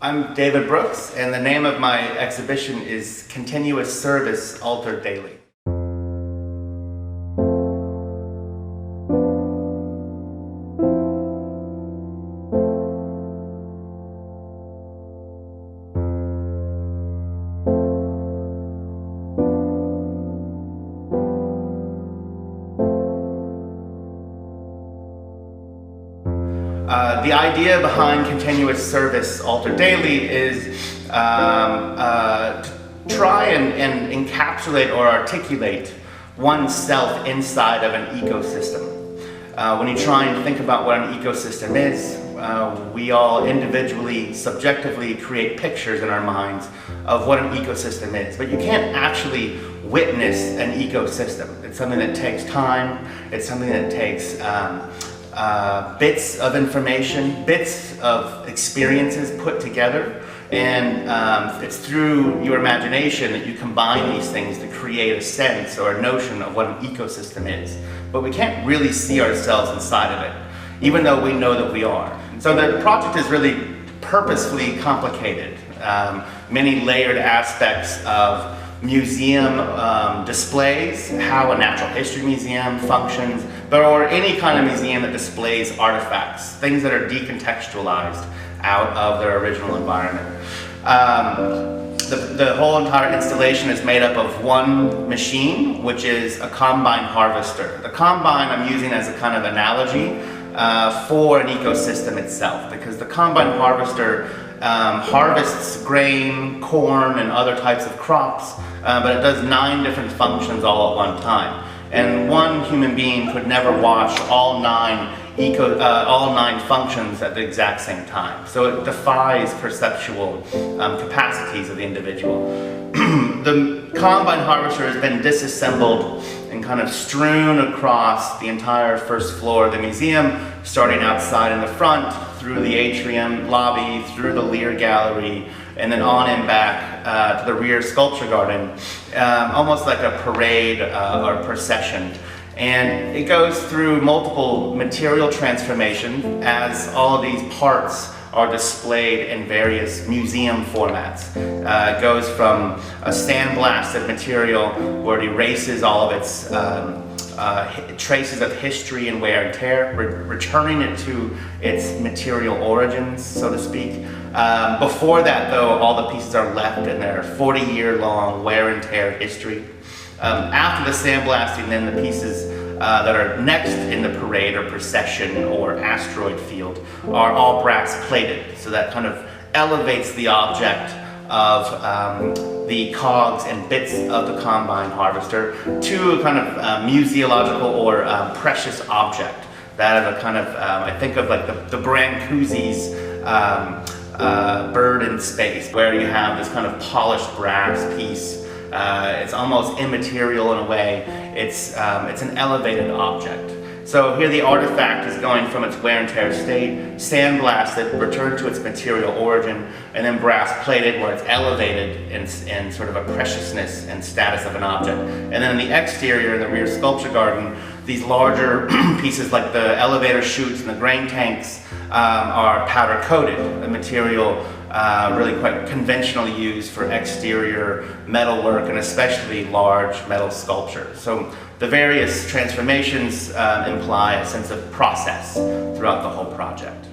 I'm David Brooks, and the name of my exhibition is Continuous Service Altered Daily. The idea behind Continuous Service Altered Daily is to try and encapsulate or articulate oneself inside of an ecosystem. When you try and think about what an ecosystem is, we all individually, subjectively create pictures in our minds of what an ecosystem is, but you can't actually witness an ecosystem. It's something that takes time, it's something that takes bits of information, bits of experiences put together, and it's through your imagination that you combine these things to create a sense or a notion of what an ecosystem is. But we can't really see ourselves inside of it, even though we know that we are. So the project is really purposefully complicated. Many layered aspects of museum displays, how a natural history museum functions, or any kind of museum that displays artifacts, things that are decontextualized out of their original environment. The whole entire installation is made up of one machine, which is a combine harvester. The combine I'm using as a kind of analogy for an ecosystem itself, because the combine harvester harvests grain, corn, and other types of crops, but it does 9 different functions all at one time. And one human being could never watch all nine functions at the exact same time. So it defies perceptual capacities of the individual. The combine harvester has been disassembled and kind of strewn across the entire first floor of the museum, starting outside in the front, through the atrium lobby, through the Lear Gallery, and then on and back to the rear sculpture garden, almost like a parade or procession. And it goes through multiple material transformations as all of these parts are displayed in various museum formats. It goes from a sandblasted material where it erases all of its traces of history and wear and tear, returning it to its material origins, so to speak. Before that, though, all the pieces are left in their 40-year-long wear and tear history. After the sandblasting, then the pieces that are next in the parade or procession or asteroid field are all brass plated, so that kind of elevates the object of the cogs and bits of the combine harvester to a kind of museological or precious object. That is a kind of, I think of like the Brancusi's bird in space, where you have this kind of polished brass piece. It's almost immaterial in a way. It's an elevated object. So here the artifact is going from its wear and tear state, sandblasted, returned to its material origin, and then brass plated where it's elevated in sort of a preciousness and status of an object. And then in the exterior, in the rear sculpture garden, these larger pieces like the elevator chutes and the grain tanks are powder coated, a material really quite conventionally used for exterior metalwork and especially large metal sculpture. So the various transformations imply a sense of process throughout the whole project.